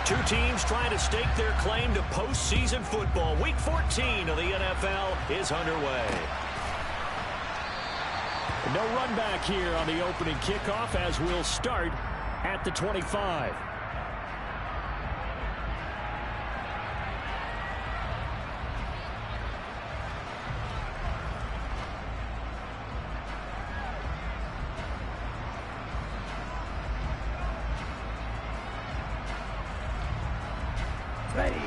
Two teams trying to stake their claim to postseason football. Week 14 of the NFL is underway. No run back here on the opening kickoff as we'll start at the 25. Ready.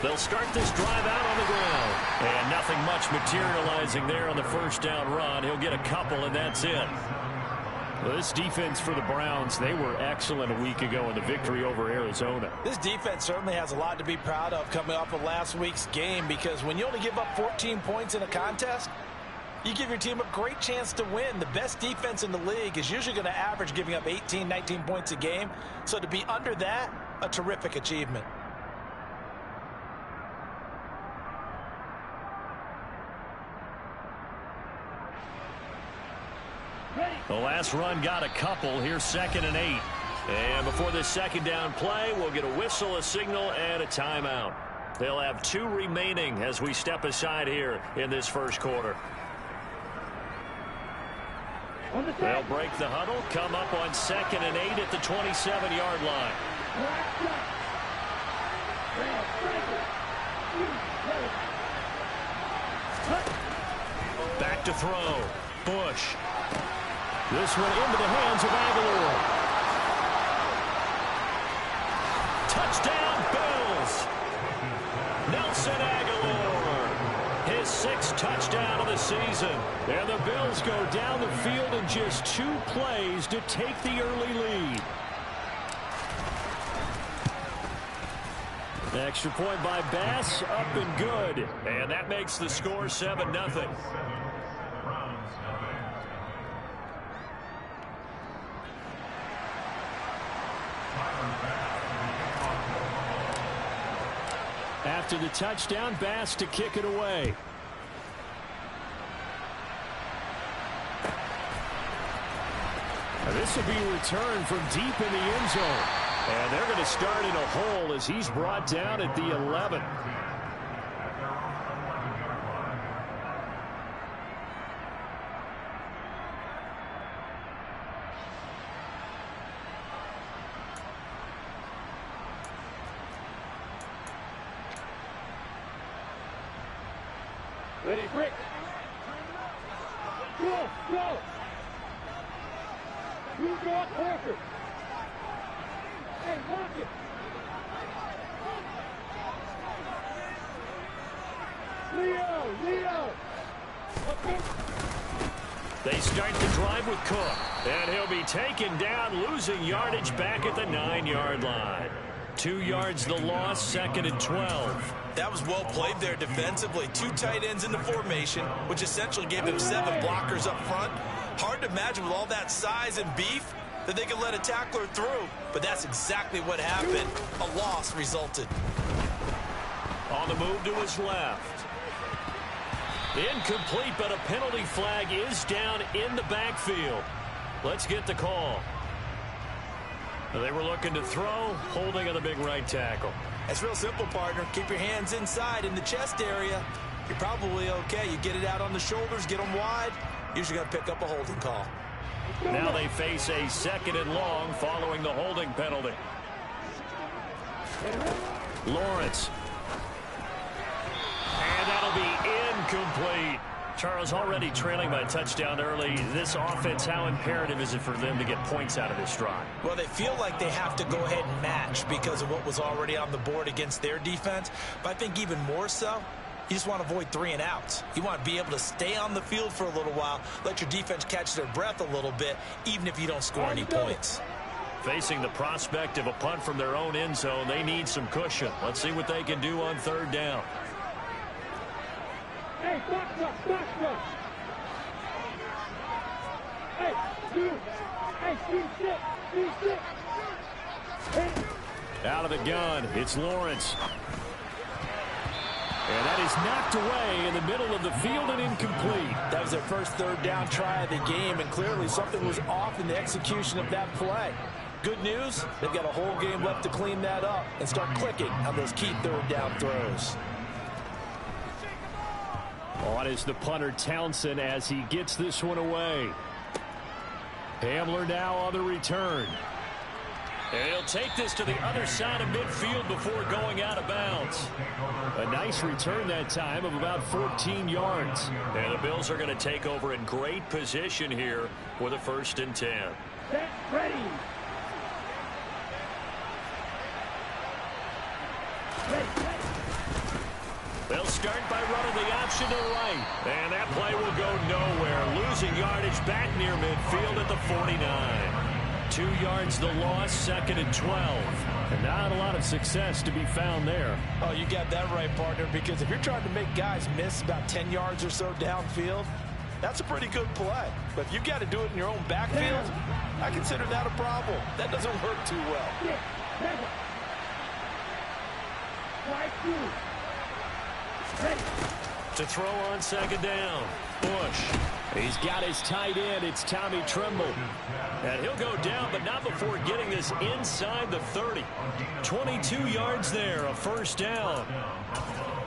They'll start this drive out on the ground. And nothing much materializing there on the first down run. He'll get a couple, and that's it. Well, this defense for the Browns, they were excellent a week ago in the victory over Arizona. This defense certainly has a lot to be proud of coming off of last week's game, because when you only give up 14 points in a contest, you give your team a great chance to win. The best defense in the league is usually going to average giving up 18, 19 points a game. So to be under that, a terrific achievement. The last run got a couple. Here's 2nd and 8. And before this second down play, we'll get a whistle, a signal, and a timeout. They'll have 2 remaining as we step aside here in this first quarter. They'll break the huddle, come up on 2nd and 8 at the 27-yard line. Back to throw. Bush. This one into the hands of Aguilar. Touchdown, Bills. Nelson Aguilar. His 6th touchdown of the season. And the Bills go down the field in just 2 plays to take the early lead. Extra point by Bass, up and good. And that makes the score 7-0. After the touchdown, Bass to kick it away. Now this will be returned from deep in the end zone. And they're going to start in a hole as he's brought down at the 11. Ready, break. Go, go. You go up closer. Hey, lock it. Leo. Okay. They start the drive with Cook. And he'll be taken down, losing yardage back at the 9-yard line. 2 yards the loss, 2nd and 12. That was well played there defensively. 2 tight ends in the formation, which essentially gave them 7 blockers up front. Hard to imagine with all that size and beef that they could let a tackler through, but that's exactly what happened. A loss resulted. On the move to his left. Incomplete, but a penalty flag is down in the backfield. Let's get the call. They were looking to throw, holding on the big right tackle. It's real simple, partner. Keep your hands inside in the chest area. You're probably okay. You get it out on the shoulders, get them wide. Usually going to pick up a holding call. Now they face a 2nd and long following the holding penalty. Lawrence. And that'll be incomplete. Charles, already trailing by a touchdown early. This offense, how imperative is it for them to get points out of this drive? Well, they feel like they have to go ahead and match because of what was already on the board against their defense. But I think even more so, you just want to avoid 3 and outs. You want to be able to stay on the field for a little while, let your defense catch their breath a little bit, even if you don't score any points. Facing the prospect of a punt from their own end zone, they need some cushion. Let's see what they can do on 3rd down. Hey, box rush. Hey, shoot 6. Out of the gun, it's Lawrence. And that is knocked away in the middle of the field and incomplete. That was their first third down try of the game, and clearly something was off in the execution of that play. Good news, they've got a whole game left to clean that up and start clicking on those key third down throws. On is the punter Townsend as he gets this one away. Hamler now on the return. And he'll take this to the other side of midfield before going out of bounds. A nice return that time of about 14 yards. And the Bills are going to take over in great position here with a 1st and 10. Set, ready. They'll start by running the option to the right. And that play will go nowhere. Losing yardage back near midfield at the 49. 2 yards the loss, 2nd and 12. And not a lot of success to be found there. Oh, you got that right, partner, because if you're trying to make guys miss about 10 yards or so downfield, that's a pretty good play. But if you got to do it in your own backfield, I consider that a problem. That doesn't work too well. To throw on 2nd down, Bush. He's got his tight end. It's Tommy Tremble. And he'll go down, but not before getting this inside the 30. 22 yards there, a 1st down.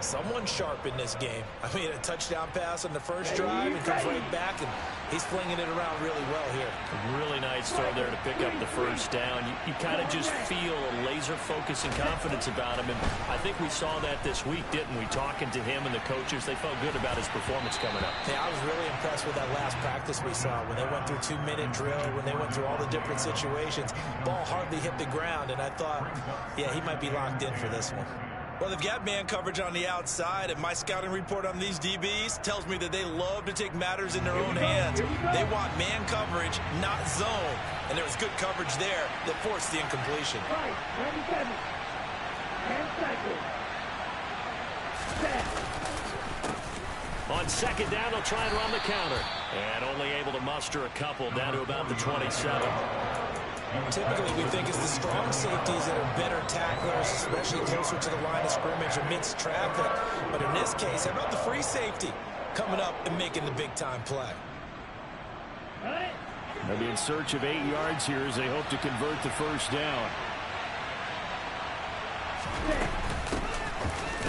Someone sharp in this game. I mean, a touchdown pass on the first drive and comes right back, and he's flinging it around really well here. A really nice throw there to pick up the 1st down. You kind of just feel a laser focus and confidence about him, and I think we saw that this week, didn't we? Talking to him and the coaches, they felt good about his performance coming up. Yeah, I was really impressed with that last practice we saw when they went through 2-minute drill, when they went through all the different situations. Ball hardly hit the ground, and I thought, yeah, he might be locked in for this one. Well, they've got man coverage on the outside, and my scouting report on these DBs tells me that they love to take matters in their own hands. They want man coverage, not zone. And there was good coverage there that forced the incompletion. 27. 10 seconds. Set. On 2nd down, they'll try and run the counter. And only able to muster a couple down to about the 27. Typically, we think it's the strong safeties that are better tacklers, especially closer to the line of scrimmage amidst traffic. But in this case, how about the free safety coming up and making the big-time play? They'll be in search of 8 yards here as they hope to convert the 1st down.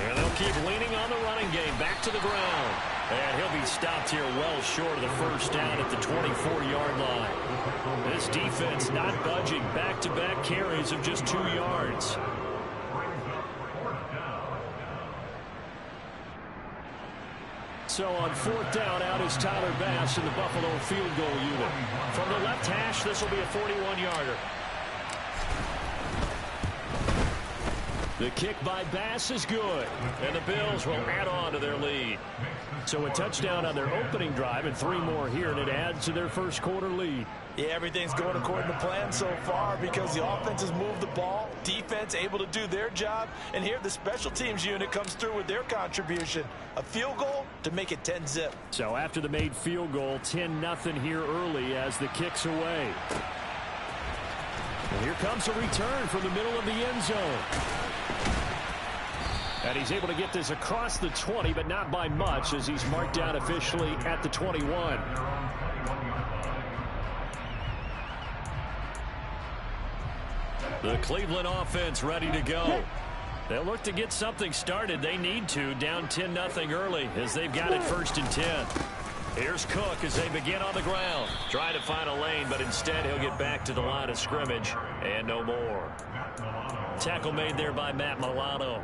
And they'll keep leaning on the running game. Back to the ground. And he'll be stopped here well short of the 1st down at the 24-yard line. This defense not budging. Back-to-back carries of just 2 yards. So on 4th down, out is Tyler Bass in the Buffalo field goal unit. From the left hash, this will be a 41-yarder. The kick by Bass is good, and the Bills will add on to their lead. So a touchdown on their opening drive and 3 more here, and it adds to their 1st quarter lead. Yeah, everything's going according to plan so far because the offense has moved the ball, defense able to do their job, and here the special teams unit comes through with their contribution. A field goal to make it 10-zip. So after the made field goal, 10-0 here early as the kick's away. And here comes a return from the middle of the end zone. And he's able to get this across the 20, but not by much as he's marked down officially at the 21. The Cleveland offense ready to go. They'll look to get something started. They need to, down 10-0 early as they've got it 1st and 10. Here's Cook as they begin on the ground. Trying to find a lane, but instead he'll get back to the line of scrimmage and no more. Tackle made there by Matt Milano.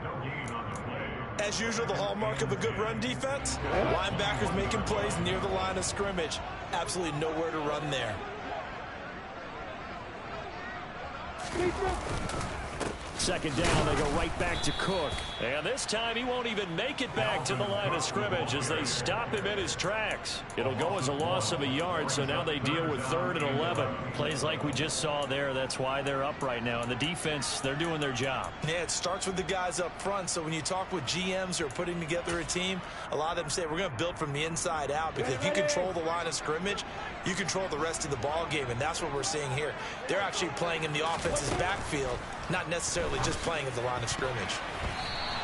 As usual, the hallmark of a good run defense, linebackers making plays near the line of scrimmage. Absolutely nowhere to run there. Second down, they go right back to Cook. And this time he won't even make it back to the line of scrimmage as they stop him in his tracks. It'll go as a loss of a yard, so now they deal with 3rd and 11. Plays like we just saw there, that's why they're up right now. And the defense, they're doing their job. Yeah, it starts with the guys up front, so when you talk with GMs who are putting together a team, a lot of them say we're going to build from the inside out because if you control the line of scrimmage, you control the rest of the ball game, and that's what we're seeing here. They're actually playing in the offense's backfield, not necessarily just playing at the line of scrimmage.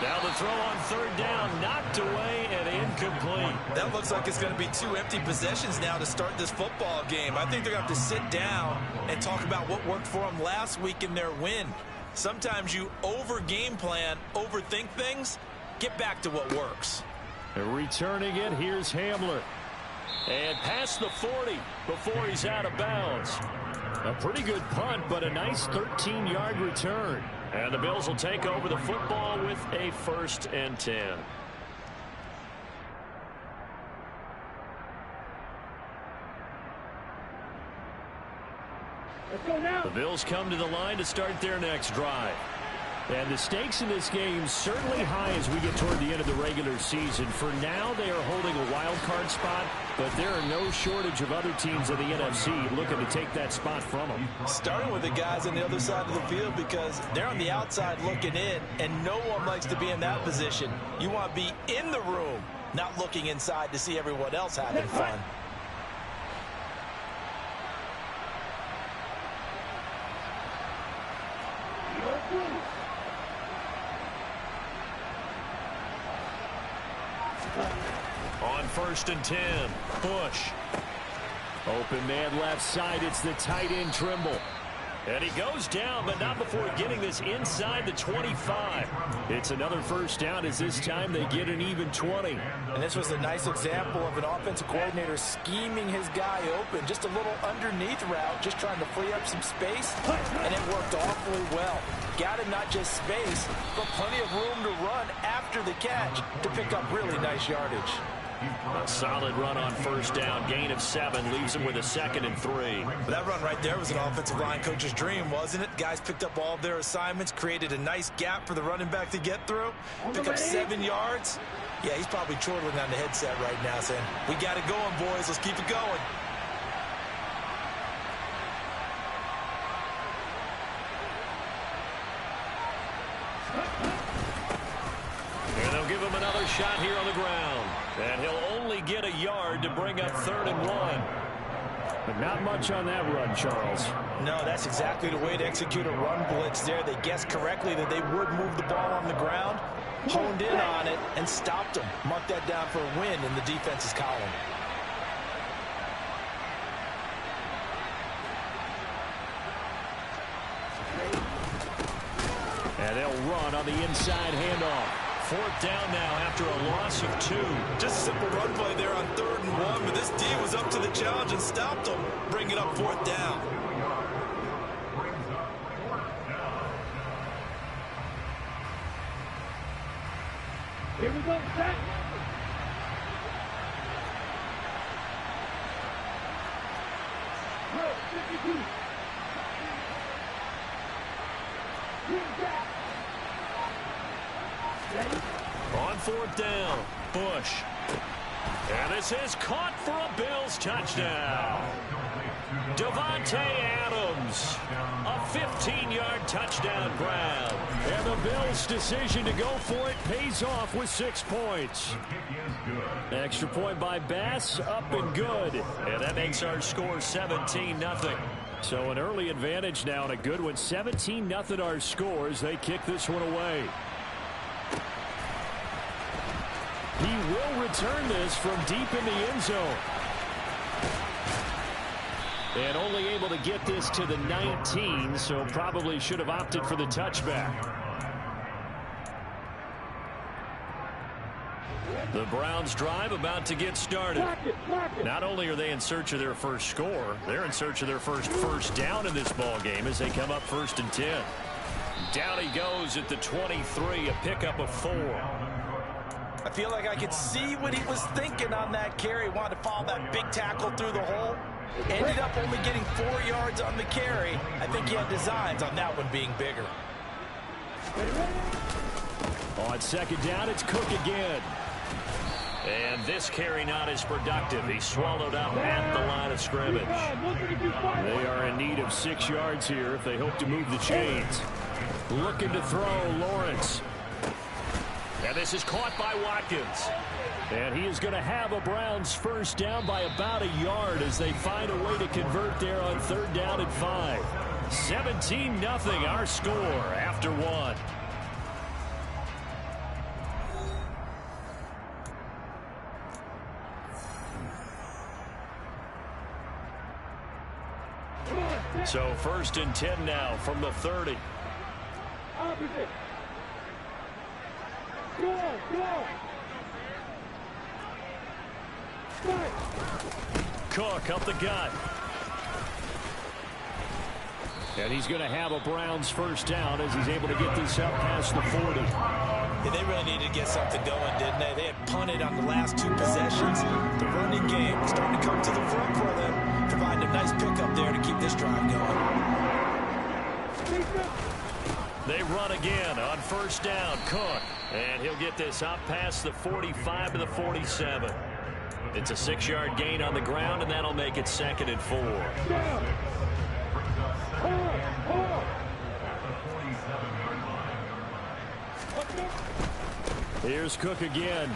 Now the throw on third down, knocked away and incomplete. That looks like it's going to be 2 empty possessions now to start this football game. I think they're going to have to sit down and talk about what worked for them last week in their win. Sometimes you over-game plan, overthink things. Get back to what works. Returning it, here's Hamler. And past the 40 before he's out of bounds. A pretty good punt, but a nice 13-yard return. And the Bills will take over the football with a 1st and 10. Let's go now. The Bills come to the line to start their next drive. And the stakes in this game certainly high as we get toward the end of the regular season. For now, they are holding a wild card spot, but there are no shortage of other teams in the NFC looking to take that spot from them. Starting with the guys on the other side of the field because they're on the outside looking in, and no one likes to be in that position. You want to be in the room, not looking inside to see everyone else having fun. On 1st and 10, Bush. Open man left side, it's the tight end Trimble. And he goes down, but not before getting this inside the 25. It's another 1st down as this time they get an even 20. And this was a nice example of an offensive coordinator scheming his guy open. Just a little underneath route, just trying to free up some space. And it worked awfully well. Got him not just space, but plenty of room to run after the catch to pick up really nice yardage. A solid run on 1st down. Gain of 7 leaves him with a 2nd and 3. That run right there was an offensive line coach's dream, wasn't it? Guys picked up all of their assignments, created a nice gap for the running back to get through. Pick up 7 yards. Yeah, he's probably chortling on the headset right now saying, we got it going, boys. Let's keep it going. And they'll give him another shot here on the ground. And he'll only get a yard to bring up 3rd and 1. But not much on that run, Charles. No, that's exactly the way to execute a run blitz there. They guessed correctly that they would move the ball on the ground, honed in on it, and stopped them. Mark that down for a win in the defense's column. And they'll run on the inside handoff. 4th down now after a loss of 2. Just a simple run play there on 3rd and 1, but this D was up to the challenge and stopped them, bringing up 4th down. Here we go, set. Go, 52. On 4th down, Bush. And this is caught for a Bills touchdown. Davante Adams, a 15-yard touchdown grab. And the Bills' decision to go for it pays off with 6 points. Extra point by Bass, up and good. And that makes our score 17-0. So an early advantage now and a good one. 17-0 our scores. They kick this one away. He will return this from deep in the end zone. And only able to get this to the 19, so probably should have opted for the touchback. The Browns drive about to get started. Not only are they in search of their first score, they're in search of their first down in this ball game as they come up 1st and 10. Down he goes at the 23, a pickup of 4. I feel like I could see what he was thinking on that carry. Wanted to follow that big tackle through the hole. Ended up only getting 4 yards on the carry. I think he had designs on that one being bigger. On 2nd down, it's Cook again. And this carry not as productive. He swallowed up at the line of scrimmage. They are in need of 6 yards here if they hope to move the chains. Looking to throw, Lawrence. And this is caught by Watkins. And he is going to have a Browns first down by about a yard as they find a way to convert there on 3rd down and 5. 17-0 our score after 1. So 1st and 10 now from the 30. Opposite. Go. Cook up the gut. And he's going to have a Browns first down as he's able to get this up past the 40. Yeah, they really needed to get something going, didn't they? They had punted on the last 2 possessions. The running game was starting to come to the front for them, providing a nice pickup there to keep this drive going. They run again on 1st down. Cook. And he'll get this up past the 45 to the 47. It's a 6-yard gain on the ground, and that'll make it 2nd and 4. Here's Cook again.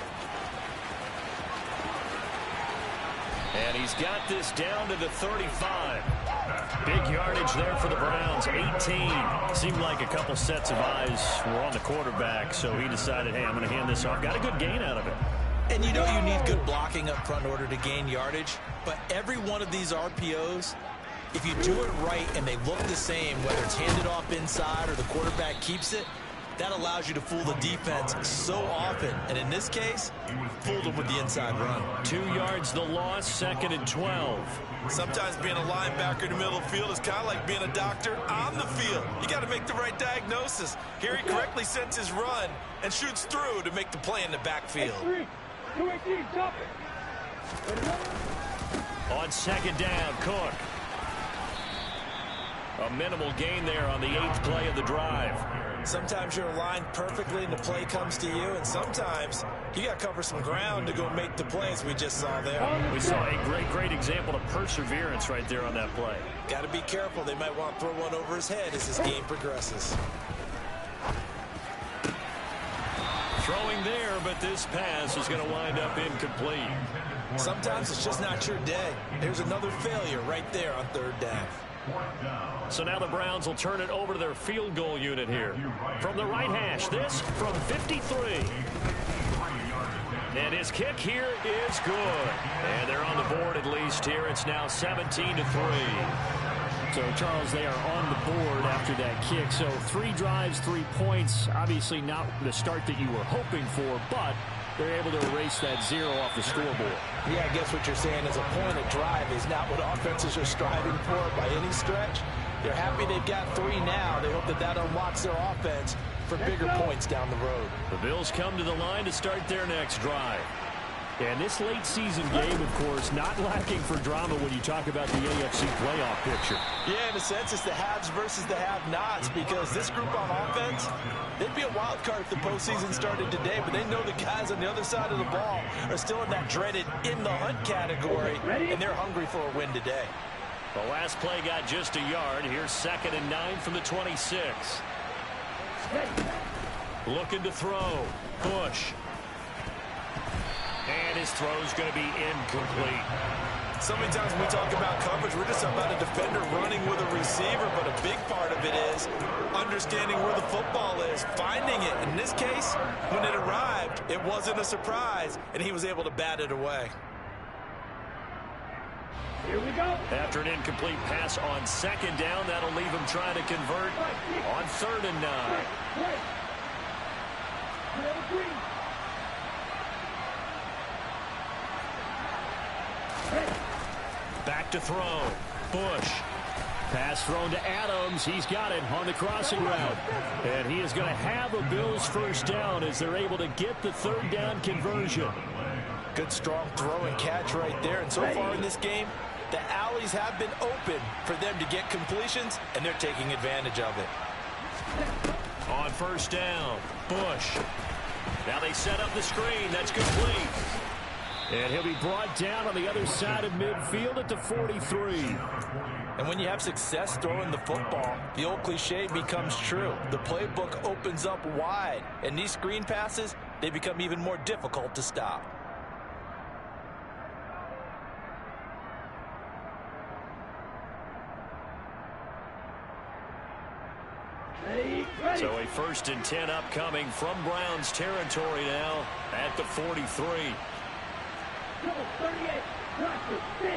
And he's got this down to the 35. Big yardage there for the Browns, 18. Seemed like a couple sets of eyes were on the quarterback, so he decided, hey, I'm going to hand this off. Got a good gain out of it. And you know you need good blocking up front in order to gain yardage, but every one of these RPOs, if you do it right and they look the same, whether it's handed off inside or the quarterback keeps it, that allows you to fool the defense so often. And in this case, fooled them with the inside run. 2 yards the loss, 2nd and 12. Sometimes being a linebacker in the middle of the field is kind of like being a doctor on the field. You got to make the right diagnosis. Here he correctly sets his run and shoots through to make the play in the backfield. On 2nd down, Cook. A minimal gain there on the 8th play of the drive. Sometimes you're aligned perfectly and the play comes to you, and sometimes you got to cover some ground to go make the plays we just saw there. We saw a great example of perseverance right there on that play. Got to be careful. They might want to throw one over his head as this game progresses. Throwing there, but this pass is going to wind up incomplete. Sometimes it's just not your day. There's another failure right there on 3rd down. So now the Browns will turn it over to their field goal unit here. From the right hash, this from 53. And his kick here is good. And they're on the board at least here. It's now 17-3. So, Charles, they are on the board after that kick. So 3 drives, 3 points. Obviously not the start that you were hoping for, but they're able to erase that 0 off the scoreboard. Yeah, I guess what you're saying is a point of drive is not what offenses are striving for by any stretch. They're happy they've got 3 now. They hope that that unlocks their offense for bigger points down the road. The Bills come to the line to start their next drive. And this late season game, of course, not lacking for drama when you talk about the AFC playoff picture. Yeah, in a sense, it's the haves versus the have-nots, because this group on offense, they'd be a wild card if the postseason started today, but they know the guys on the other side of the ball are still in that dreaded in-the-hunt category, and they're hungry for a win today. The last play got just a yard. Here's 2nd and 9 from the 26. Looking to throw. Bush. And his throw's going to be incomplete. So many times when we talk about coverage, we're just talking about a defender running with a receiver, but a big part of it is understanding where the football is, finding it. In this case, when it arrived, it wasn't a surprise, and he was able to bat it away. Here we go. After an incomplete pass on 2nd down, that'll leave him trying to convert on 3rd and 9. Back to throw. Bush. Pass thrown to Adams. He's got it on the crossing route. And he is going to have a Bills first down as they're able to get the 3rd down conversion. Good strong throw and catch right there. And so far in this game, the alleys have been open for them to get completions, and they're taking advantage of it. On 1st down, Bush. Now they set up the screen. That's complete. And he'll be brought down on the other side of midfield at the 43. And when you have success throwing the football, the old cliche becomes true. The playbook opens up wide, and these screen passes, they become even more difficult to stop. So a 1st and 10 upcoming from Browns territory now at the 43. 38, Russell, 6.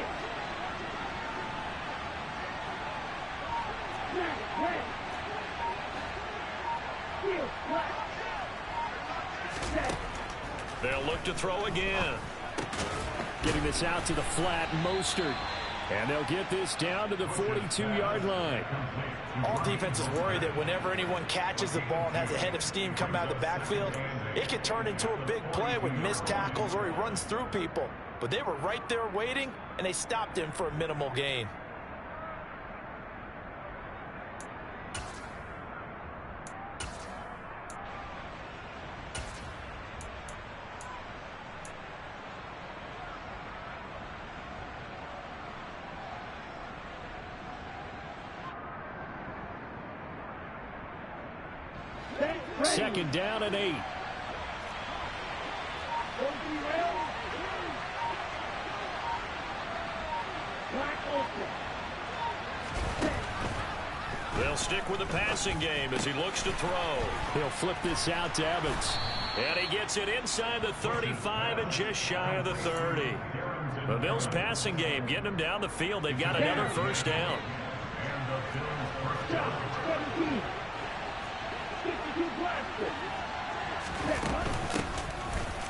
They'll look to throw again. Getting this out to the flat, Mostert. And they'll get this down to the 42-yard line. All defenses worry that whenever anyone catches the ball and has a head of steam come out of the backfield, it can turn into a big play with missed tackles or he runs through people. But they were right there waiting, and they stopped him for a minimal gain. Second down and 8. They'll stick with the passing game as he looks to throw. He'll flip this out to Evans. And he gets it inside the 35 and just shy of the 30. The Bills passing game getting them down the field. They've got another first down.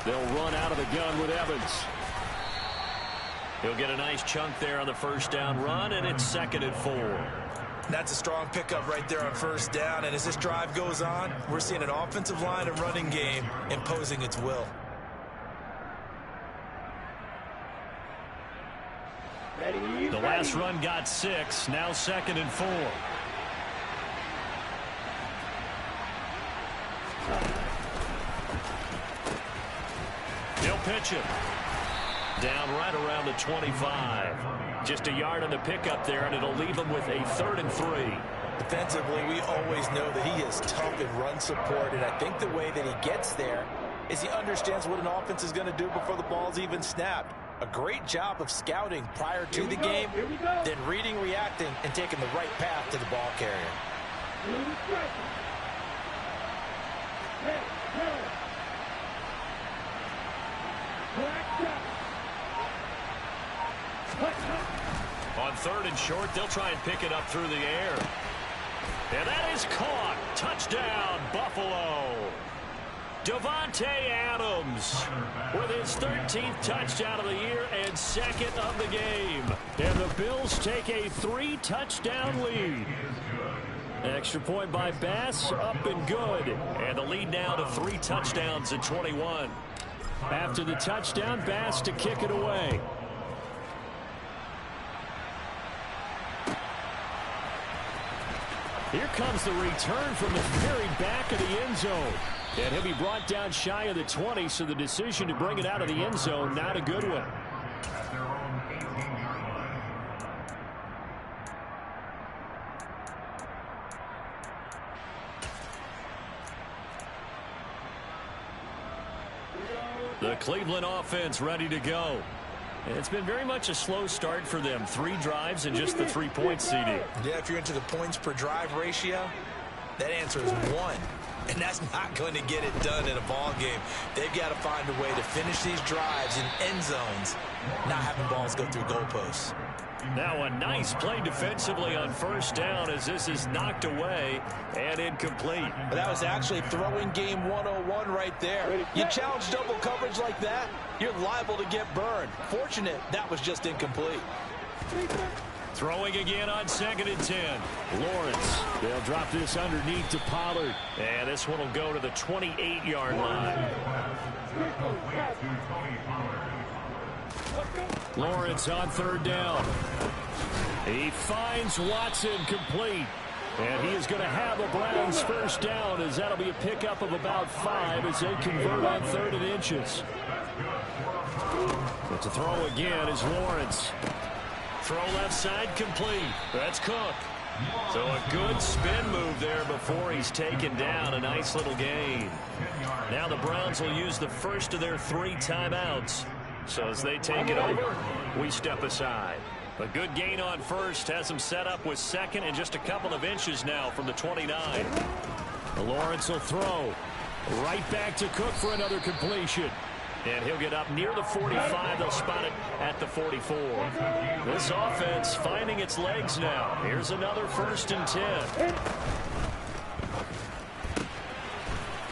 They'll run out of the gun with Evans. He'll get a nice chunk there on the first down run, and it's 2nd and 4. That's a strong pickup right there on first down, and as this drive goes on, we're seeing an offensive line and running game imposing its will. The last run got 6, now 2nd and 4. He'll pitch him. Down right around the 25. Just a yard on the pickup there, and it'll leave him with a 3rd and 3. Defensively, we always know that he is tough in run support, and I think the way that he gets there is he understands what an offense is going to do before the ball's even snapped. A great job of scouting prior to the game, then reading, reacting, and taking the right path to the ball carrier. On 3rd and short, they'll try and pick it up through the air. And that is caught. Touchdown, Buffalo. Davante Adams with his 13th touchdown of the year and 2nd of the game. And the Bills take a 3-touchdown lead. Extra point by Bass, up and good. And the lead now to 3 touchdowns at 21. After the touchdown, Bass to kick it away. Here comes the return from the very back of the end zone. And he'll be brought down shy of the 20, so the decision to bring it out of the end zone, not a good one. The Cleveland offense ready to go. It's been very much a slow start for them. 3 drives and just the 3 points, CD. Yeah, if you're into the points per drive ratio, that answer is 1. And that's not going to get it done in a ball game. They've got to find a way to finish these drives in end zones, not having balls go through goalposts. Now a nice play defensively on first down as this is knocked away and incomplete. But that was actually throwing game 101 right there. You challenge double coverage like that, you're liable to get burned. Fortunate that was just incomplete. Throwing again on 2nd and 10. Lawrence. They'll drop this underneath to Pollard. And this one will go to the 28-yard line. Lawrence on 3rd down. He finds Watson complete. And he is going to have a Browns first down as that'll be a pickup of about 5 as they convert on 3rd and inches. But to throw again is Lawrence. Throw left side complete. That's Cook. So a good spin move there before he's taken down. A nice little gain. Now the Browns will use the first of their 3 timeouts. So as they take it over, we step aside. A good gain on first has him set up with second and just a couple of inches now from the 29. Lawrence will throw. Right back to Cook for another completion. And he'll get up near the 45. They'll spot it at the 44. This offense finding its legs now. Here's another 1st and 10.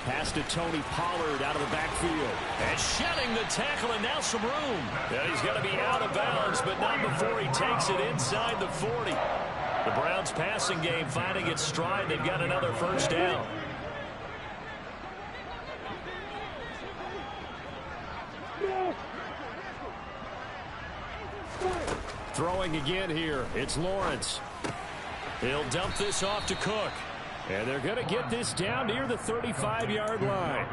Pass to Tony Pollard out of the backfield. And shedding the tackle, and now some room. And he's going to be out of bounds, but not before he takes it inside the 40. The Browns passing game finding its stride. They've got another 1st down. Throwing again here. It's Lawrence. He'll dump this off to Cook. And they're going to get this down near the 35-yard line.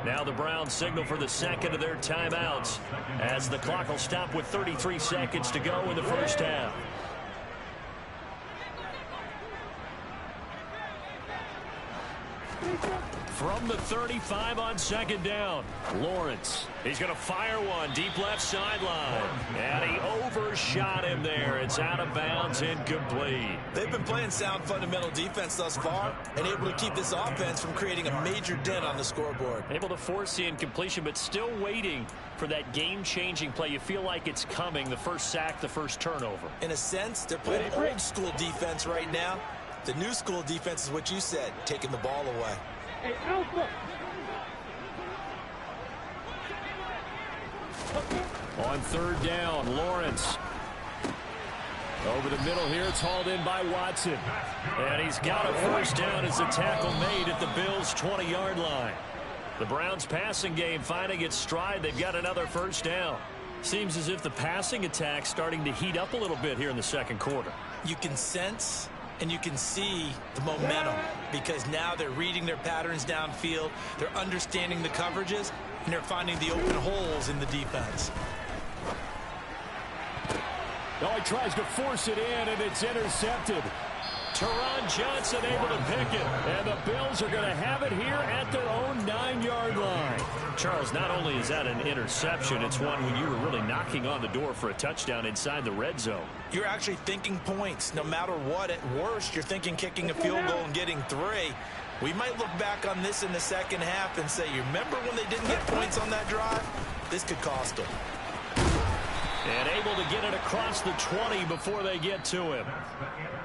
Now the Browns signal for the second of their timeouts as the clock will stop with 33 seconds to go in the 1st half. From the 35 on 2nd down, Lawrence. He's going to fire one deep left sideline. And he overshot him there. It's out of bounds, incomplete. They've been playing sound fundamental defense thus far and able to keep this offense from creating a major dent on the scoreboard. Able to force the incompletion, but still waiting for that game-changing play. You feel like it's coming, the first sack, the first turnover. In a sense, they're playing old school defense right now. The new school defense is what you said, taking the ball away. Hey, Alpha. On 3rd down, Lawrence. Over the middle here, it's hauled in by Watson. And he's got a 1st down as the tackle made at the Bills' 20-yard line. The Browns passing game finding its stride. They've got another 1st down. Seems as if the passing attack's starting to heat up a little bit here in the 2nd quarter. You can sense and you can see the momentum because now they're reading their patterns downfield, they're understanding the coverages, and they're finding the open holes in the defense. Oh, he tries to force it in, and it's intercepted. Teron Johnson able to pick it, and the Bills are going to have it here at their own 9-yard line. Charles, not only is that an interception, it's one when you were really knocking on the door for a touchdown inside the red zone. You're actually thinking points. No matter what, at worst, you're thinking kicking a field goal and getting 3. We might look back on this in the 2nd half and say, you remember when they didn't get points on that drive? This could cost them. And able to get it across the 20 before they get to him.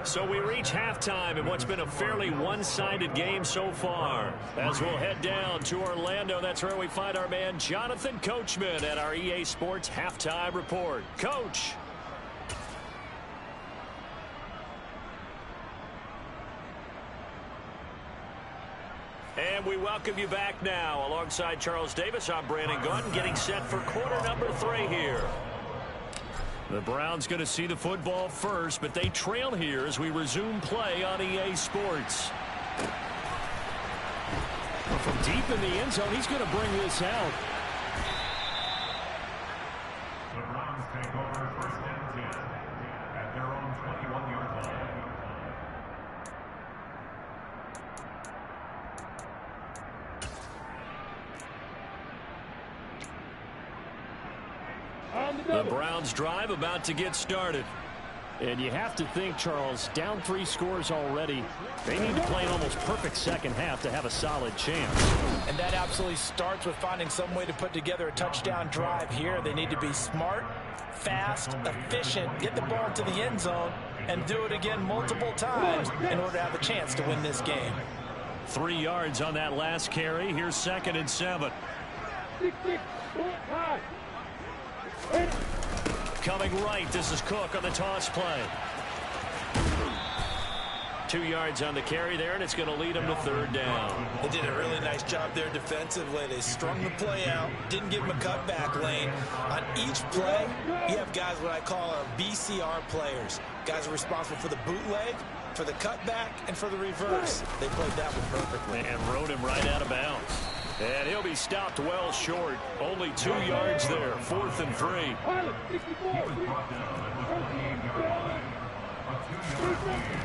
So we reach halftime in what's been a fairly one-sided game so far. As we'll head down to Orlando, that's where we find our man Jonathan Coachman at our EA Sports Halftime Report. Coach. And we welcome you back now. Alongside Charles Davis, I'm Brandon Gunn, getting set for quarter number 3 here. The Browns going to see the football first, but they trail here as we resume play on EA Sports. Well, from deep in the end zone, he's going to bring this out. The Browns take over 1st and 10 at their own 21-yard line. The Browns drive about to get started. And you have to think, Charles, down 3 scores already. They need to play an almost perfect 2nd half to have a solid chance. And that absolutely starts with finding some way to put together a touchdown drive here. They need to be smart, fast, efficient, get the ball to the end zone, and do it again multiple times in order to have a chance to win this game. 3 yards on that last carry. Here's 2nd and 7. 6, 5. Coming right, this is Cook on the toss play. 2 yards on the carry there, and it's going to lead them to 3rd down. They did a really nice job there defensively. They strung the play out, didn't give them a cutback lane. On each play, you have guys what I call our BCR players. Guys are responsible for the bootleg, for the cutback, and for the reverse. They played that one perfectly. And rode him right out of bounds. And he'll be stopped well short. Only 2 yards there. 4th and 3. Pilot 64.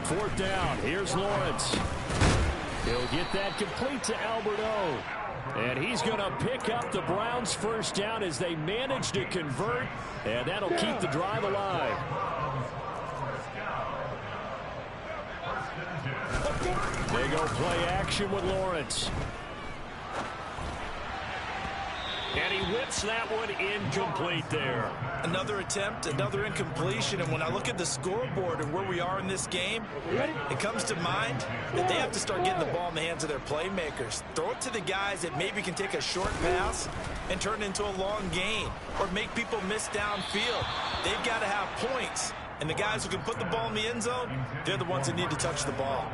4th down. Here's Lawrence. He'll get that complete to Albert O. And he's going to pick up the Browns' first down as they manage to convert, and that'll keep the drive alive. They go play action with Lawrence. And he whips that one incomplete there. Another attempt, another incompletion, and when I look at the scoreboard and where we are in this game, it comes to mind that they have to start getting the ball in the hands of their playmakers. Throw it to the guys that maybe can take a short pass and turn it into a long gain or make people miss downfield. They've got to have points, and the guys who can put the ball in the end zone, they're the ones that need to touch the ball.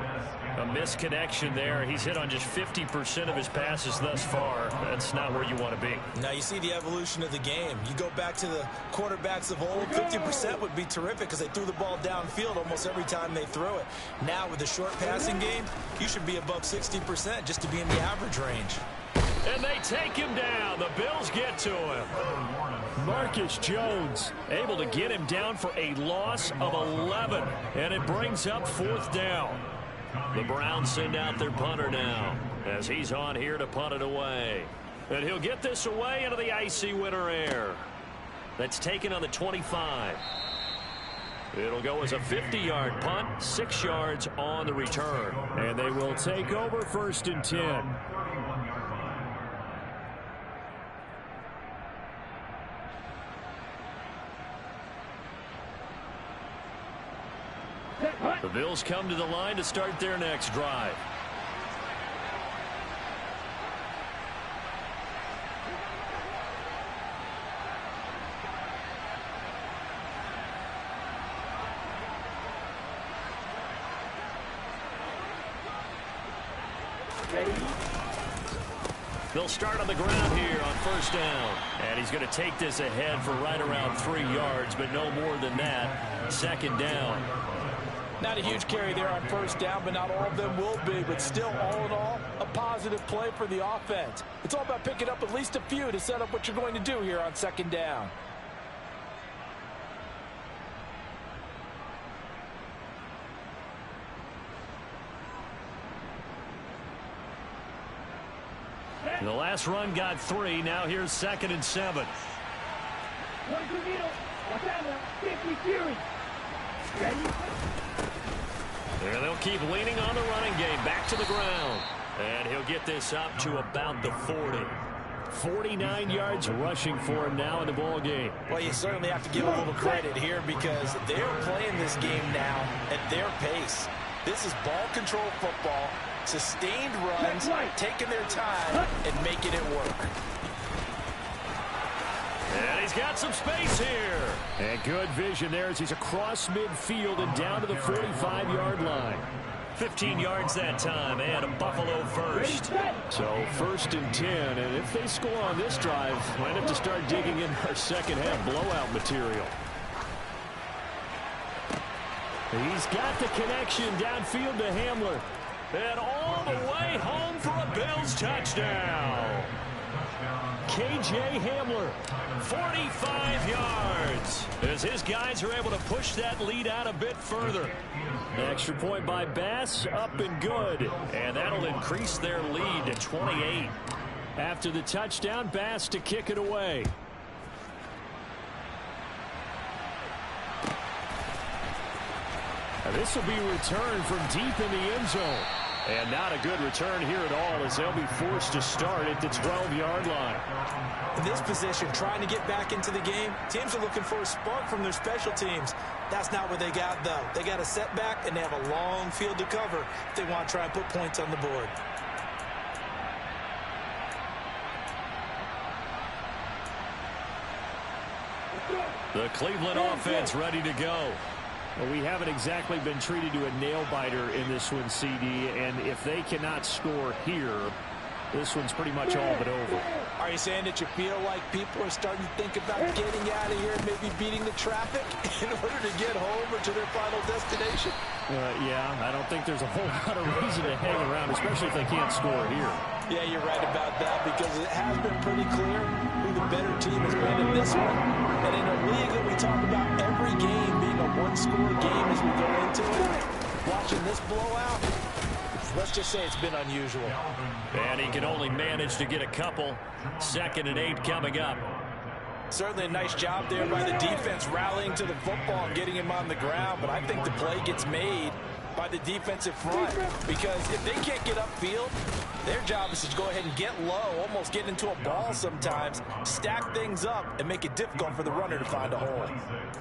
A misconnection there. He's hit on just 50% of his passes thus far. That's not where you want to be. Now you see the evolution of the game. You go back to the quarterbacks of old, 50% would be terrific because they threw the ball downfield almost every time they threw it. Now with the short passing game, you should be above 60% just to be in the average range. And they take him down. The Bills get to him. Marcus Jones able to get him down for a loss of 11. And it brings up 4th down. The Browns send out their punter now as he's on here to punt it away. And he'll get this away into the icy winter air. That's taken on the 25. It'll go as a 50-yard punt, 6 yards on the return. And they will take over 1st and 10. The Bills come to the line to start their next drive. They'll start on the ground here on 1st down. And he's going to take this ahead for right around 3 yards, but no more than that. 2nd down. Not a huge carry there on 1st down, but not all of them will be. But still, all in all, a positive play for the offense. It's all about picking up at least a few to set up what you're going to do here on 2nd down. The last run got 3. Now here's 2nd and 7. And they'll keep leaning on the running game. Back to the ground. And he'll get this up to about the 40. 49 yards rushing for him now in the ball game. Well, you certainly have to give a little credit here because they're playing this game now at their pace. This is ball control football, sustained runs, taking their time and making it work. And he's got some space here. And good vision there as he's across midfield and down to the 45-yard line. 15 yards that time and a Buffalo first. So 1st and 10. And if they score on this drive, might have to start digging in our second half blowout material. He's got the connection downfield to Hamler. And all the way home for a Bills touchdown. K.J. Hamler, 45 yards, as his guys are able to push that lead out a bit further. Extra point by Bass, up and good, and that'll increase their lead to 28. After the touchdown, Bass to kick it away. This will be returned from deep in the end zone. And not a good return here at all as they'll be forced to start at the 12-yard line. In this position, trying to get back into the game, teams are looking for a spark from their special teams. That's not what they got, though. They got a setback, and they have a long field to cover if they want to try and put points on the board. The Cleveland offense ready to go. Well, we haven't exactly been treated to a nail-biter in this one, CD, and if they cannot score here, this one's pretty much all but over. Are you saying that you feel like people are starting to think about getting out of here and maybe beating the traffic in order to get home or to their final destination? Yeah, I don't think there's a whole lot of reason to hang around, especially if they can't score here. Yeah, you're right about that because it has been pretty clear who the better team has been in this one. And in a league that we talk about every game being a one-score game as we go into it, watching this blowout, Let's just say it's been unusual. And he can only manage to get a couple. 2nd and 8 coming up. Certainly a nice job there by the defense rallying to the football and getting him on the ground, but I think the play gets made by the defensive front, because if they can't get upfield, their job is to go ahead and get low, almost get into a ball sometimes, stack things up, and make it difficult for the runner to find a hole.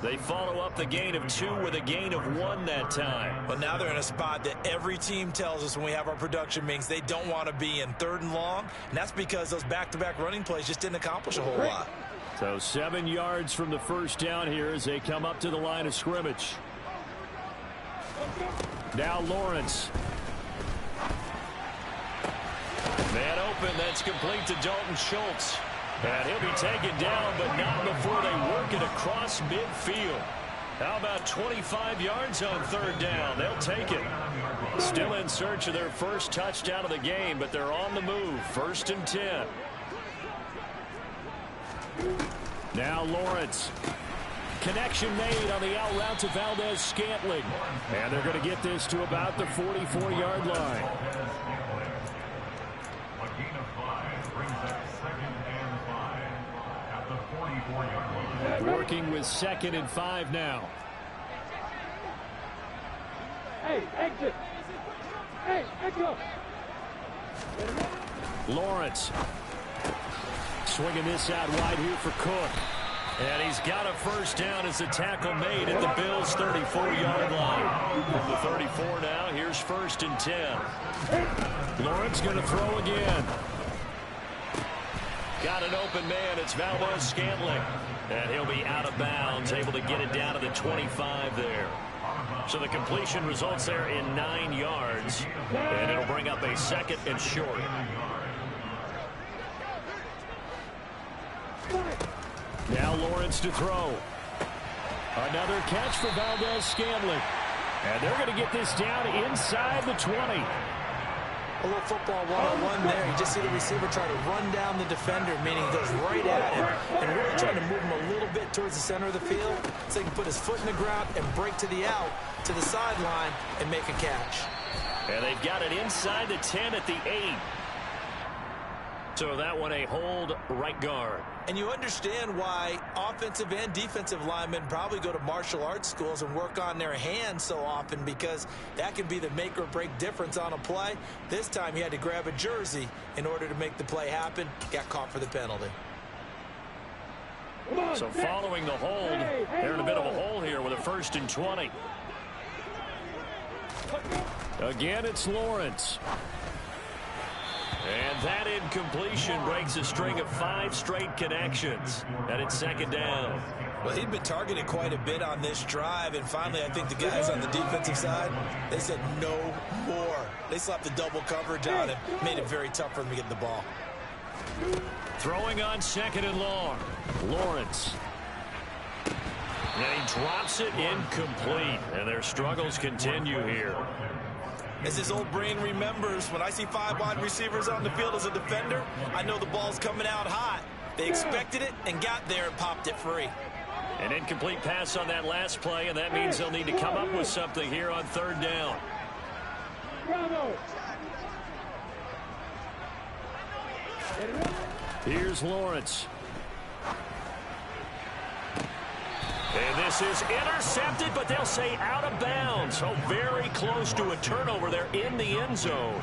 They follow up the gain of 2 with a gain of 1 that time. But now they're in a spot that every team tells us when we have our production meetings they don't want to be in, 3rd and long, and that's because those back-to-back running plays just didn't accomplish a whole lot. So 7 yards from the first down here as they come up to the line of scrimmage. Now Lawrence. Man open, that's complete to Dalton Schultz. And he'll be taken down, but not before they work it across midfield. How about 25 yards on 3rd down? They'll take it. Still in search of their first touchdown of the game, but they're on the move. 1st and 10. Now Lawrence. Connection made on the out route to Valdez-Scantling. And they're going to get this to about the 44-yard line. A gain of 5 brings up 2nd and 5 at the 44-yard line. Working with 2nd and 5 now. Hey, exit. Hey, exit. Lawrence. Swinging this out wide here for Cook. And he's got a first down as the tackle made at the Bills' 34-yard line. From the 34 now, here's 1st and 10. Lawrence going to throw again. Got an open man. It's Valdez-Scantling. And he'll be out of bounds, able to get it down to the 25 there. So the completion results there in 9 yards. And it'll bring up a 2nd and short. Now Lawrence to throw. Another catch for Valdez-Scantling. And they're going to get this down inside the 20. A little football one-on-one there. You just see the receiver try to run down the defender, meaning he goes right at him and really trying to move him a little bit towards the center of the field so he can put his foot in the ground and break to the out, to the sideline, and make a catch. And they've got it inside the 10 at the 8. So that one a hold right guard. And you understand why offensive and defensive linemen probably go to martial arts schools and work on their hands so often, because that can be the make or break difference on a play. This time he had to grab a jersey in order to make the play happen. Got caught for the penalty. So following the hold, they're in a bit of a hole here with a 1st and 20. Again, it's Lawrence. And that incompletion breaks a string of 5 straight connections. And it's 2nd down. Well, he'd been targeted quite a bit on this drive, and finally I think the guys on the defensive side, they said no more. They slapped the double coverage on him, made it very tough for him to get the ball. Throwing on 2nd and long. Lawrence. And he drops it incomplete. And their struggles continue here. As his old brain remembers, when I see 5 wide receivers on the field as a defender, I know the ball's coming out hot. They expected it and got there and popped it free. An incomplete pass on that last play, and that means they'll need to come up with something here on 3rd down. Here's Lawrence. And this is intercepted, but they'll say out of bounds. So very close to a turnover there in the end zone.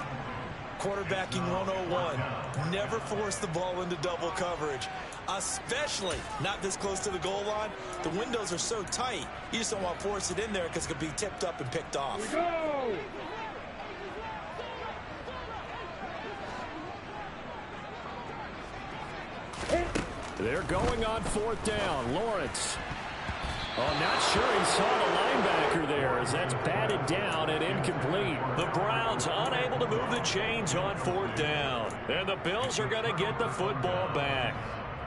Quarterbacking 101. Never force the ball into double coverage, especially not this close to the goal line. The windows are so tight, you just don't want to force it in there because it could be tipped up and picked off. They're going on 4th down. Lawrence. Oh, not sure he saw the linebacker there as that's batted down and incomplete. The Browns unable to move the chains on 4th down. And the Bills are going to get the football back.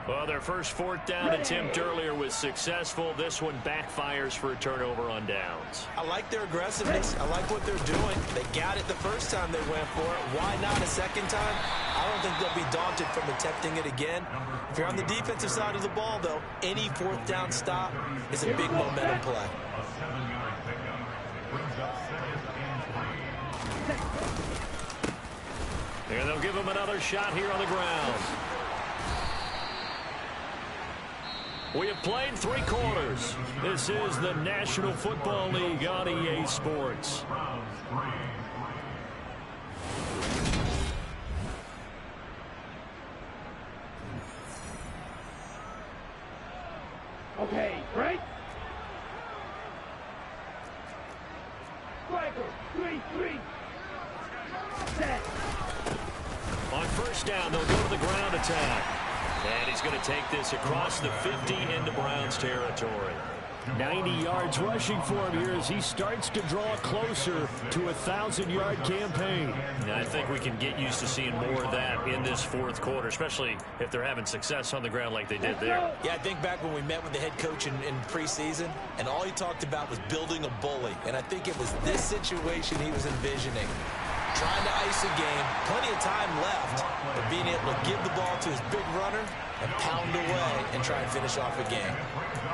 Well, their first 4th down attempt earlier was successful. This one backfires for a turnover on downs. I like their aggressiveness. I like what they're doing. They got it the first time they went for it. Why not a second time? I don't think they'll be daunted from attempting it again. If you're on the defensive side of the ball, though, any 4th down stop is a big momentum play. A 7-yard pickup brings up 2nd and 3. And they'll give him another shot here on the ground. We have played 3 quarters. This is the National Football League on EA Sports. Okay, break. Striker, 3-3. Set. On first down, they'll go to the ground attack. And he's going to take this across the 50 into Browns territory. 90 yards rushing for him here as he starts to draw closer to a 1,000-yard campaign. Now, I think we can get used to seeing more of that in this 4th quarter, especially if they're having success on the ground like they did there. Yeah, I think back when we met with the head coach in preseason, and all he talked about was building a bully. And I think it was this situation he was envisioning. Trying to ice a game, plenty of time left, but being able to give the ball to his big runner and pound away and try and finish off a game.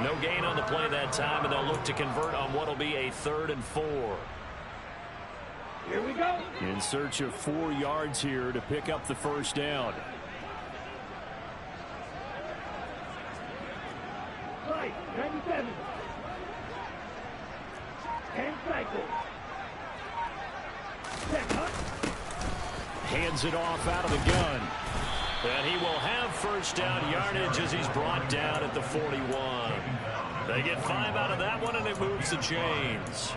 No gain on the play that time, and they'll look to convert on what will be a 3rd and 4. Here we go. In search of 4 yards here to pick up the first down. Right, 97. And cycle. Set, hut. Hands it off out of the gun. And he will have first down yardage as he's brought down at the 41. They get 5 out of that one, and it moves the chains.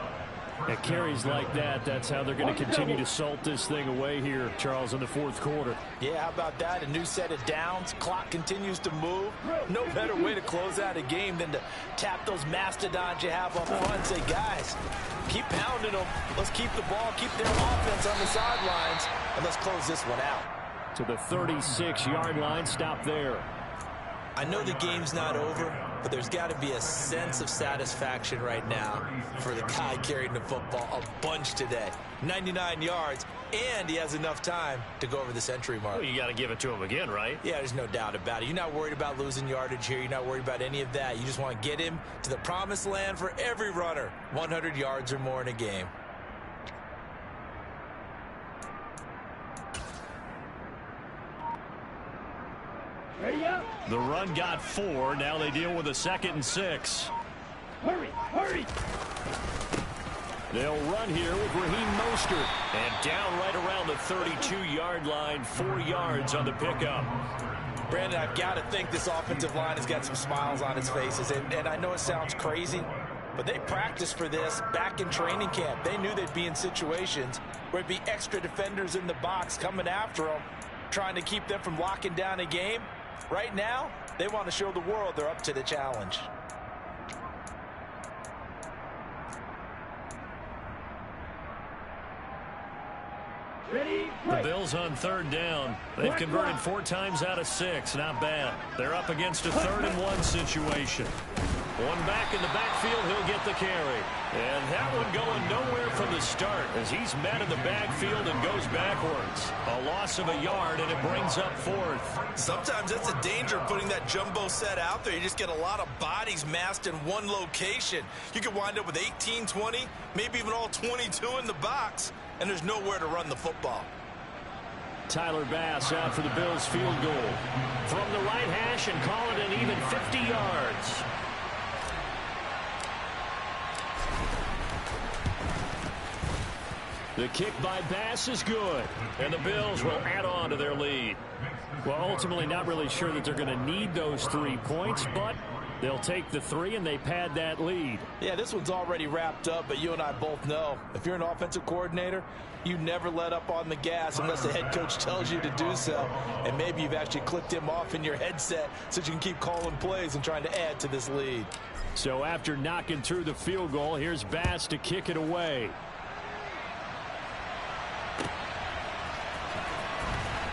At carries like that, that's how they're going to continue to salt this thing away here, Charles, in the 4th quarter. Yeah, how about that? A new set of downs. Clock continues to move. No better way to close out a game than to tap those mastodons you have up front and say, guys, keep pounding them. Let's keep the ball, keep their offense on the sidelines, and let's close this one out. To the 36-yard line, stop there. I know the game's not over, but there's got to be a sense of satisfaction right now for the guy carrying the football a bunch today. 99 yards, and he has enough time to go over the century mark. Well, you got to give it to him again, right? Yeah, there's no doubt about it. You're not worried about losing yardage here. You're not worried about any of that. You just want to get him to the promised land for every runner. 100 yards or more in a game. Ready up. The run got 4. Now they deal with a 2nd and 6. Hurry, hurry. They'll run here with Raheem Mostert. And down right around the 32-yard line, 4 yards on the pickup. Brandon, I've got to think this offensive line has got some smiles on its faces. And I know it sounds crazy, but they practiced for this back in training camp. They knew they'd be in situations where it'd be extra defenders in the box coming after them, trying to keep them from locking down a game. Right now, they want to show the world they're up to the challenge. Ready, The break. Bills on 3rd down. They've converted 4 times out of 6. Not bad. They're up against a 3rd and 1 situation. One back in the backfield, he'll get the carry. And that one going nowhere from the start as he's met in the backfield and goes backwards. A loss of a yard, and it brings up 4th. Sometimes that's the danger of putting that jumbo set out there. You just get a lot of bodies massed in one location. You could wind up with 18, 20, maybe even all 22 in the box, and there's nowhere to run the football. Tyler Bass out for the Bills field goal. From the right hash and call it an even 50 yards. The kick by Bass is good, and the Bills will add on to their lead. Well, ultimately not really sure that they're going to need those 3 points, but they'll take the 3 and they pad that lead. Yeah, this one's already wrapped up, but you and I both know if you're an offensive coordinator, you never let up on the gas unless the head coach tells you to do so. And maybe you've actually clicked him off in your headset so you can keep calling plays and trying to add to this lead. So after knocking through the field goal, here's Bass to kick it away.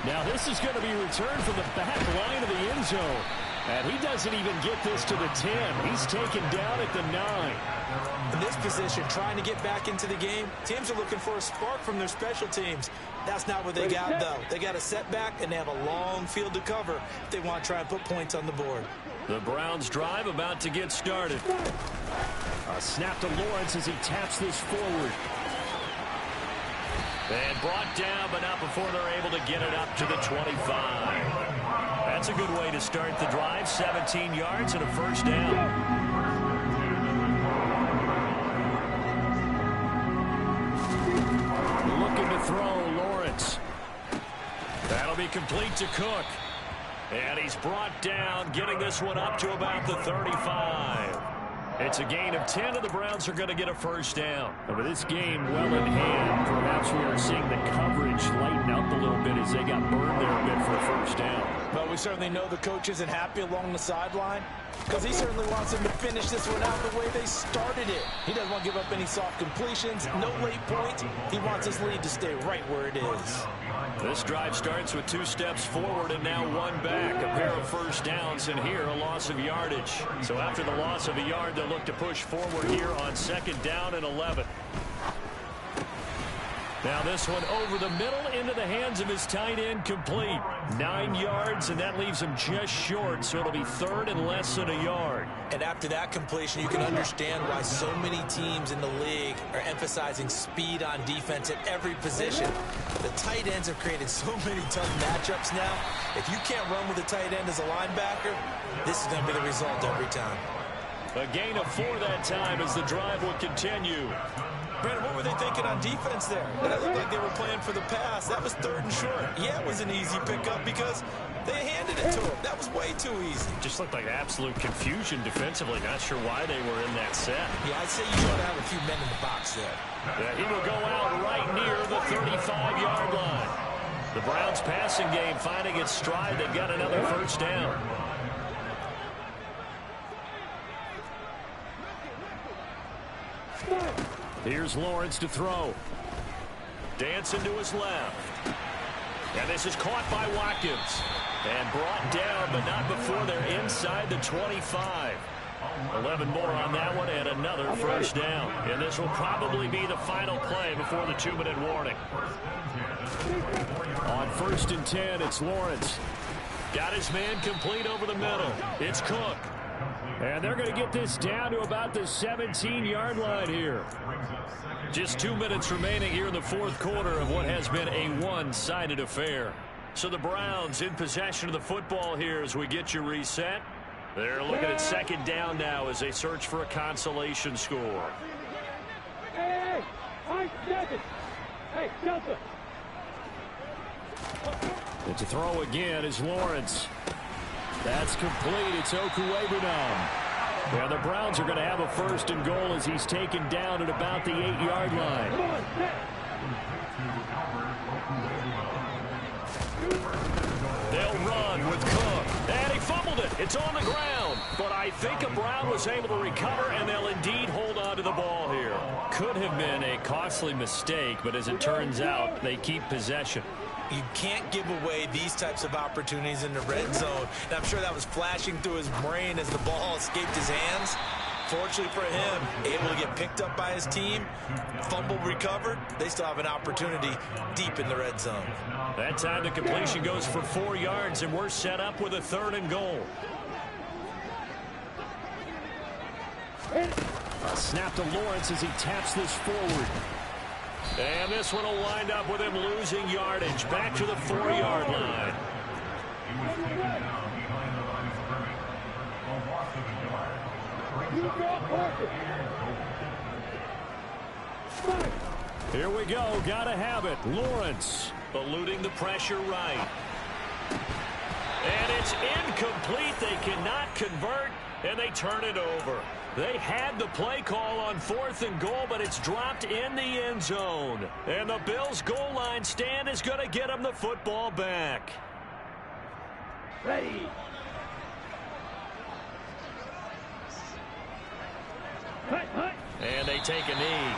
Now this is going to be returned from the back line of the end zone. And he doesn't even get this to the 10. He's taken down at the 9. In this position, trying to get back into the game, teams are looking for a spark from their special teams. That's not what they got, though. They got a setback, and they have a long field to cover if they want to try and put points on the board. The Browns drive about to get started. A snap to Lawrence as he taps this forward. And brought down, but not before they're able to get it up to the 25. That's a good way to start the drive. 17 yards and a first down. Looking to throw, Lawrence. That'll be complete to Cook. And he's brought down, getting this one up to about the 35. It's a gain of 10, and the Browns are going to get a first down. But this game well in hand. Perhaps we are seeing the coverage lighten up a little bit as they got burned there a bit for a first down. But we certainly know the coach isn't happy along the sideline because he certainly wants them to finish this one out the way they started it. He doesn't want to give up any soft completions, no late points. He wants his lead to stay right where it is. This drive starts with 2 steps forward and now 1 back. A pair of first downs, and here a loss of yardage. So after the loss of a yard, they'll look to push forward here on 2nd down and 11. Now this one over the middle into the hands of his tight end, complete. 9 yards, and that leaves him just short, so it'll be 3rd and less than a yard. And after that completion, you can understand why so many teams in the league are emphasizing speed on defense at every position. The tight ends have created so many tough matchups now. If you can't run with a tight end as a linebacker, this is going to be the result every time. A gain of 4 that time as the drive will continue. Brandon, what were they thinking on defense there? That looked like they were playing for the pass. That was 3rd and short. Yeah, it was an easy pickup because they handed it to him. That was way too easy. Just looked like absolute confusion defensively. Not sure why they were in that set. Yeah, I'd say you ought to have a few men in the box there. Yeah, he will go out right near the 35-yard line. The Browns passing game finding its stride. They've got another first down. Here's Lawrence to throw. Dancing to his left. And this is caught by Watkins. And brought down, but not before they're inside the 25. 11 more on that one, and another first down. And this will probably be the final play before the 2-minute warning. On 1st and 10, it's Lawrence. Got his man complete over the middle. It's Cook. And they're going to get this down to about the 17-yard line here. Just 2 minutes remaining here in the 4th quarter of what has been a one-sided affair. So the Browns in possession of the football here as we get you reset. They're looking at 2nd down now as they search for a consolation score. Hey, Delta. And to throw again is Lawrence. That's complete. It's Okuwebunam. Yeah, the Browns are going to have a 1st and goal as he's taken down at about the 8-yard line. They'll run with Cook. And he fumbled it. It's on the ground. But I think a Brown was able to recover, and they'll indeed hold on to the ball here. Could have been a costly mistake, but as it turns out, they keep possession. You can't give away these types of opportunities in the red zone. And I'm sure that was flashing through his brain as the ball escaped his hands. Fortunately for him, able to get picked up by his team, fumble recovered. They still have an opportunity deep in the red zone. That time the completion goes for 4 yards, and we're set up with a 3rd and goal. A snap to Lawrence as he taps this forward. And this one will wind up with him losing yardage back to the 4-yard line. Here we go. Gotta have it. Lawrence eluding the pressure right. And it's incomplete. They cannot convert, and they turn it over. They had the play call on 4th and goal, but it's dropped in the end zone. And the Bills' goal line stand is going to get them the football back. Ready. And they take a knee.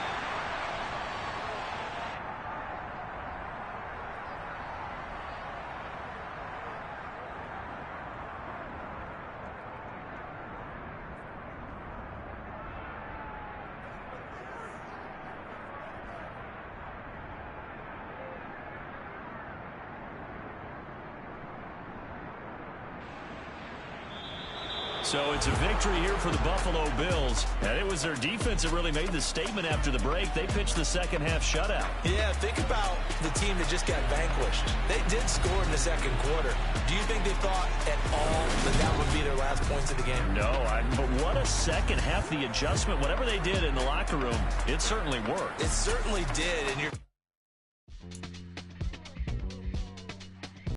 So it's a victory here for the Buffalo Bills. And it was their defense that really made the statement after the break. They pitched the second half shutout. Yeah, think about the team that just got vanquished. They did score in the second quarter. Do you think they thought at all that that would be their last points of the game? No, but what a second half. The adjustment, whatever they did in the locker room, it certainly worked. It certainly did. And you're